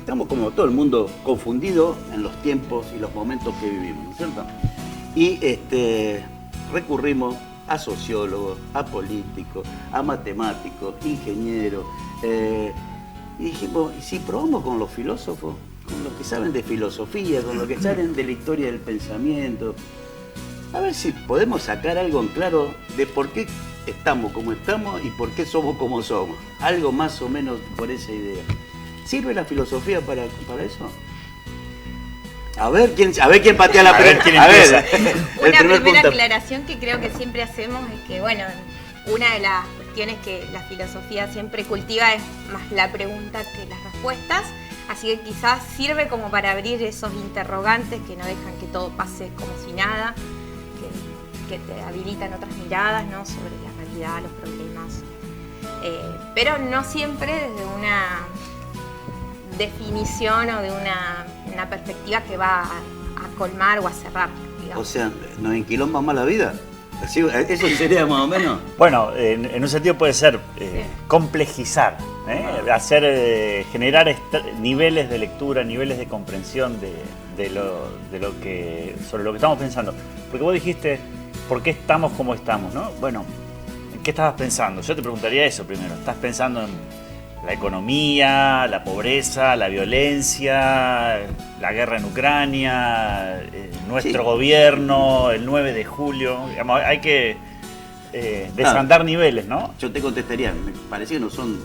estamos como todo el mundo confundido en los tiempos y los momentos que vivimos, ¿no es cierto? Y recurrimos a sociólogos, a políticos, a matemáticos, ingenieros. Y dijimos, ¿y si probamos con los filósofos? Con los que saben de filosofía, con los que saben de la historia del pensamiento. A ver si podemos sacar algo en claro de por qué estamos como estamos y por qué somos como somos. Algo más o menos por esa idea. ¿Sirve la filosofía para eso? A ver quién patea la pelota. Una primera aclaración que creo que siempre hacemos es que, bueno, una de las cuestiones que la filosofía siempre cultiva es más la pregunta que las respuestas. Así que quizás sirve como para abrir esos interrogantes que no dejan que todo pase como si nada, que te habilitan otras miradas, ¿no?, sobre la realidad, los problemas. Pero no siempre desde una definición o de una perspectiva que va a colmar o a cerrar, digamos. O sea, ¿nos enquilomba más la vida? ¿Así, eso sería más o menos? Bueno, en un sentido puede ser complejizar, generar niveles de lectura, niveles de comprensión sobre lo que estamos pensando. Porque vos dijiste, ¿por qué estamos como estamos, no? Bueno, ¿en qué estabas pensando? Yo te preguntaría eso primero. ¿Estás pensando en la economía, la pobreza, la violencia, la guerra en Ucrania, nuestro gobierno, el 9 de julio? Digamos, hay que desandar niveles, ¿no? Yo te contestaría, me parece que no son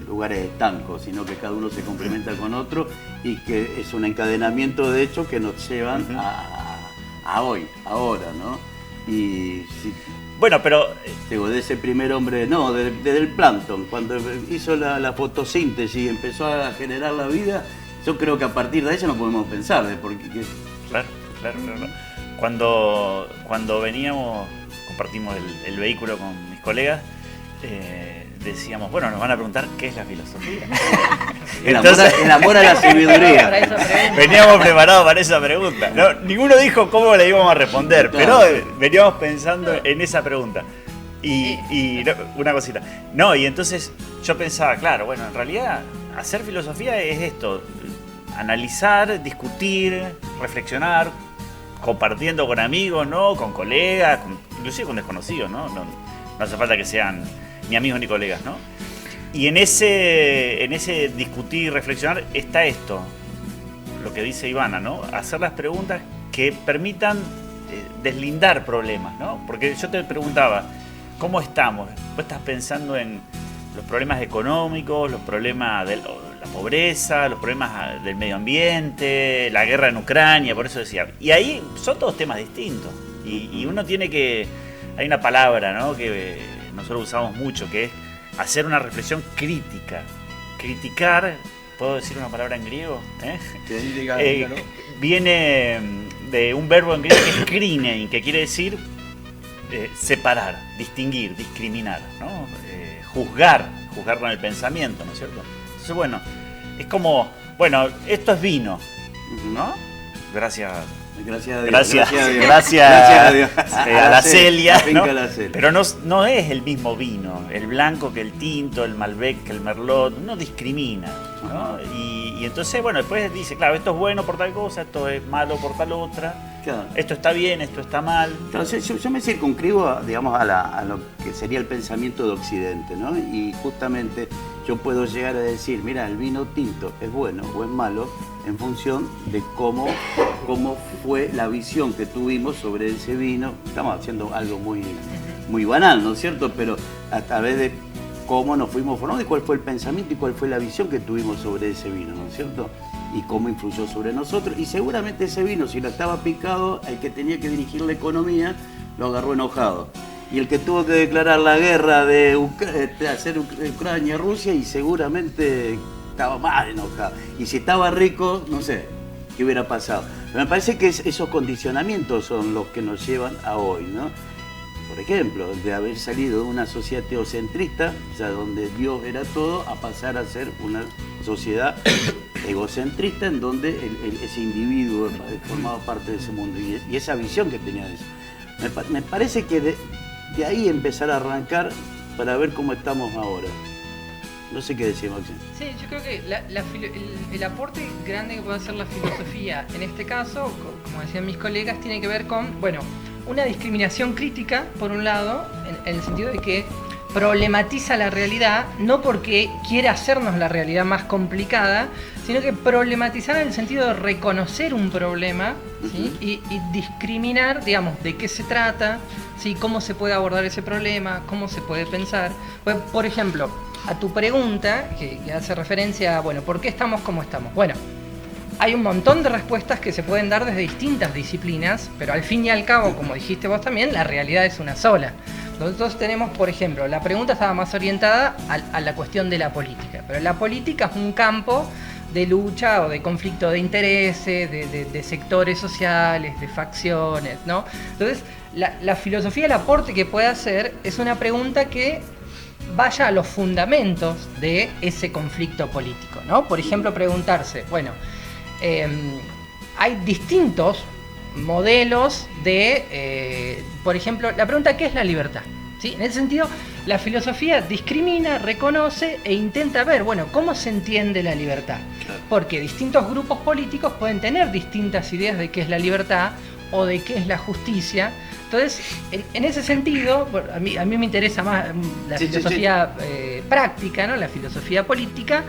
lugares estancos, sino que cada uno se complementa con otro y que es un encadenamiento de hechos que nos llevan a hoy, ahora, ¿no? Y si, bueno, pero digo, de ese primer hombre, no, desde el plancton, cuando hizo la fotosíntesis y empezó a generar la vida, yo creo que a partir de eso no podemos pensar de por qué. Claro. Cuando veníamos, compartimos el vehículo con mis colegas, decíamos, bueno, nos van a preguntar qué es la filosofía. El amor a la sabiduría. Veníamos preparados para esa pregunta. No, ninguno dijo cómo le íbamos a responder, pero veníamos pensando en esa pregunta. Y una cosita. No, y entonces yo pensaba, claro, bueno, en realidad hacer filosofía es esto: analizar, discutir, reflexionar, compartiendo con amigos, ¿no? Con colegas, inclusive con desconocidos, ¿no? No hace falta que sean ni amigos ni colegas, ¿no? Y en ese discutir y reflexionar está esto, lo que dice Ivana, ¿no? Hacer las preguntas que permitan deslindar problemas, ¿no? Porque yo te preguntaba, ¿cómo estamos? Vos estás pensando en los problemas económicos, los problemas de la pobreza, los problemas del medio ambiente, la guerra en Ucrania, por eso decía. Y ahí son todos temas distintos. Y uno tiene que... Hay una palabra, ¿no?, que nosotros usamos mucho, que es hacer una reflexión crítica. Criticar, ¿puedo decir una palabra en griego? Dígalo. Viene de un verbo en griego que es krinein, que quiere decir separar, distinguir, discriminar, ¿no? Juzgar con el pensamiento, ¿no es cierto? Entonces, bueno, es como, bueno, esto es vino, ¿no? Gracias a Dios. A la Celia, ¿no? Pero no es el mismo vino, el blanco que el tinto, el Malbec que el Merlot, no discrimina, ¿no? Y entonces, bueno, después dice, claro, esto es bueno por tal cosa, esto es malo por tal otra, claro, esto está bien, esto está mal. Entonces, yo me circunscribo, digamos, a lo que sería el pensamiento de Occidente, ¿no? Y justamente yo puedo llegar a decir, mira, el vino tinto es bueno o es malo en función de cómo fue la visión que tuvimos sobre ese vino. Estamos haciendo algo muy banal, ¿no es cierto? Pero a través de cómo nos fuimos formando y cuál fue el pensamiento y cuál fue la visión que tuvimos sobre ese vino, ¿no es cierto? Y cómo influyó sobre nosotros. Y seguramente ese vino, si lo estaba picado, el que tenía que dirigir la economía lo agarró enojado. Y el que tuvo que declarar la guerra de hacer Ucrania-Rusia, y seguramente estaba más enojado. Y si estaba rico, no sé qué hubiera pasado. Pero me parece que esos condicionamientos son los que nos llevan a hoy, ¿no? Por ejemplo, de haber salido de una sociedad teocentrista, o sea, donde Dios era todo, a pasar a ser una sociedad egocentrista en donde ese individuo formaba parte de ese mundo y esa visión que tenía de eso. Me parece que de ahí empezar a arrancar para ver cómo estamos ahora. No sé qué decir, Maxi. Sí, yo creo que el aporte grande que puede hacer la filosofía en este caso, como decían mis colegas, tiene que ver con, bueno, una discriminación crítica, por un lado, en el sentido de que problematiza la realidad, no porque quiere hacernos la realidad más complicada, sino que problematizar en el sentido de reconocer un problema, ¿sí? y discriminar, digamos, de qué se trata, ¿sí? Cómo se puede abordar ese problema, cómo se puede pensar. Pues, por ejemplo, a tu pregunta, que hace referencia a, bueno, ¿por qué estamos como estamos? Bueno, hay un montón de respuestas que se pueden dar desde distintas disciplinas, pero al fin y al cabo, como dijiste vos también, la realidad es una sola. Nosotros tenemos, por ejemplo, la pregunta estaba más orientada a la cuestión de la política, pero la política es un campo de lucha o de conflicto de intereses, de sectores sociales, de facciones, ¿no? Entonces, la filosofía, el aporte que puede hacer es una pregunta que vaya a los fundamentos de ese conflicto político, ¿no? Por ejemplo, preguntarse, bueno, hay distintos modelos de, por ejemplo, la pregunta ¿qué es la libertad? ¿Sí? En ese sentido, la filosofía discrimina, reconoce e intenta ver, bueno, ¿cómo se entiende la libertad? Porque distintos grupos políticos pueden tener distintas ideas de qué es la libertad o de qué es la justicia. Entonces, en ese sentido, a mí me interesa más la filosofía práctica, ¿no? La filosofía política.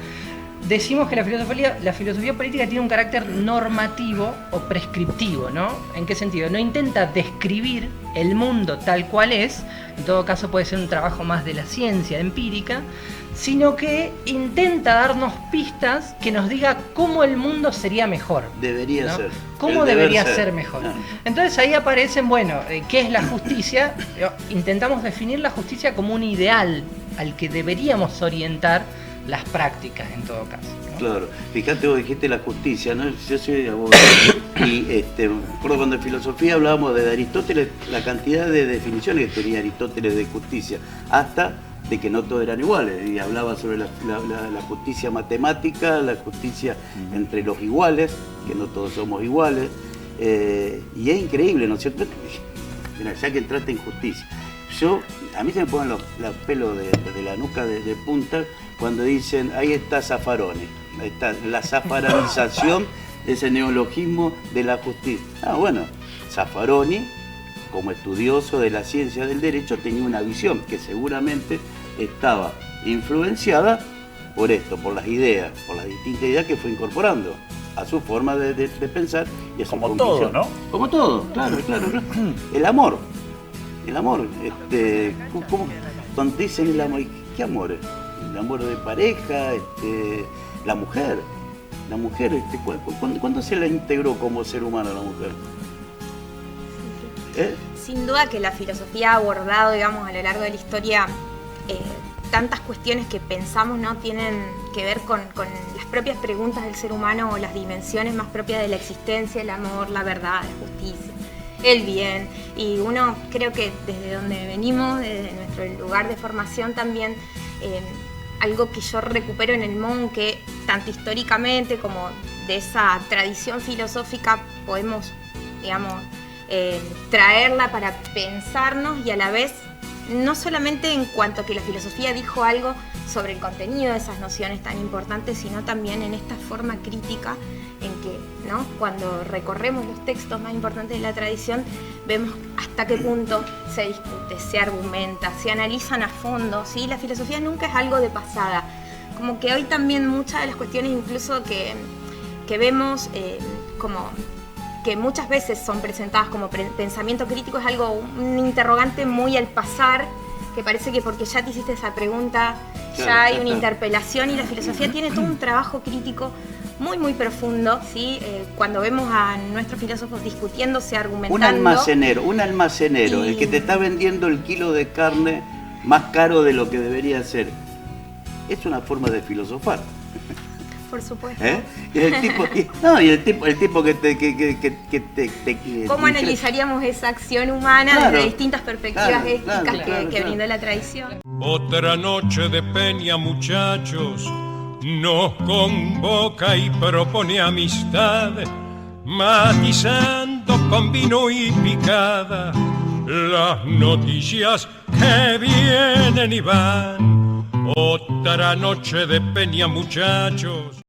Decimos que la filosofía política tiene un carácter normativo o prescriptivo, ¿no? ¿En qué sentido? No intenta describir el mundo tal cual es, en todo caso puede ser un trabajo más de la ciencia empírica, sino que intenta darnos pistas que nos diga cómo el mundo sería mejor. Debería ser. ¿Cómo debería ser mejor? Entonces ahí aparecen, bueno, ¿qué es la justicia? Intentamos definir la justicia como un ideal al que deberíamos orientar las prácticas en todo caso, ¿no? Claro, fíjate, vos dijiste la justicia, ¿no? Yo soy abogado y recuerdo cuando en filosofía hablábamos de Aristóteles, la cantidad de definiciones que tenía Aristóteles de justicia, hasta de que no todos eran iguales, y hablaba sobre la justicia matemática, la justicia entre los iguales, que no todos somos iguales, y es increíble, ¿no es cierto? Mira, ya que entraste en justicia, a mí se me ponen los pelos de la nuca de punta cuando dicen, ahí está Zaffaroni, ahí está la zafaranización de ese neologismo de la justicia. Bueno, Zaffaroni, como estudioso de la ciencia del derecho, tenía una visión que seguramente estaba influenciada por esto, por las ideas, por las distintas ideas que fue incorporando a su forma de pensar y a su como convicción. todo, ¿no? Como todo, claro. El amor, cuando dicen el amor, ¿qué amor? El amor de pareja, la mujer, ¿cuándo se la integró como ser humano a la mujer? Sin duda que la filosofía ha abordado, digamos, a lo largo de la historia tantas cuestiones que pensamos no tienen que ver con las propias preguntas del ser humano o las dimensiones más propias de la existencia, el amor, la verdad, la justicia, el bien. Y uno, creo que desde donde venimos, desde nuestro lugar de formación también, algo que yo recupero en el modo que tanto históricamente como de esa tradición filosófica podemos, digamos, traerla para pensarnos y a la vez no solamente en cuanto a que la filosofía dijo algo sobre el contenido de esas nociones tan importantes, sino también en esta forma crítica en que, ¿no?, cuando recorremos los textos más importantes de la tradición, vemos hasta qué punto se discute, se argumenta, se analizan a fondo, ¿sí? La filosofía nunca es algo de pasada. Como que hoy también muchas de las cuestiones incluso que vemos como que muchas veces son presentadas como pensamiento crítico es algo, un interrogante muy al pasar, que parece que porque ya te hiciste esa pregunta ya hay una interpelación, y la filosofía tiene todo un trabajo crítico muy muy profundo, ¿sí? Cuando vemos a nuestros filósofos discutiéndose, argumentando. Un almacenero, el que te está vendiendo el kilo de carne más caro de lo que debería ser. Es una forma de filosofar. Por supuesto. Y el tipo que te ¿Cómo analizaríamos esa acción humana desde distintas perspectivas éticas que brindó la tradición? Otra noche de peña, muchachos, nos convoca y propone amistad, matizando con vino y picada las noticias que vienen y van. Otra noche de peña, muchachos.